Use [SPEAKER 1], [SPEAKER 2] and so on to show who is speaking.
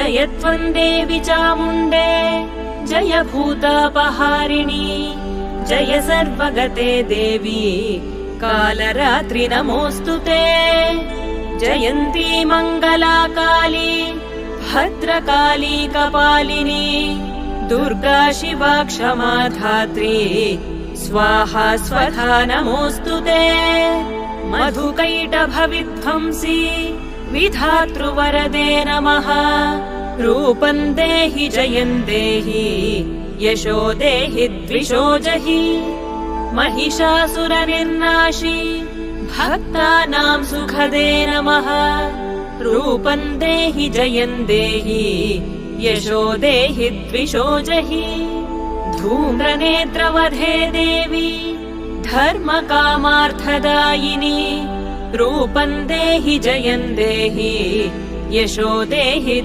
[SPEAKER 1] जय त्वं देवि चामुण्डे जय भूतापहारिणी जय सर्वगते देवी कालरात्रि नमोऽस्तु ते जयन्ती मङ्गला काली भद्रकाली कपालिनी दुर्गा शिवा क्षमा धात्री स्वाहा स्वधा नमोऽस्तु ते मधुकैटभविध्वंसी विधातृवरदे नमः रूपं देहि जयं देहि यशो देहि द्विषो जहि महिषासुरनिर्नाशी भक्तानां सुखदे नमः रूपं देहि जयं देहि यशो देहि द्विषो जहि धूम्रनेत्रवधे देवी धर्मकामार्थदायिनी रूपं देहि जयं देहि यशो देहि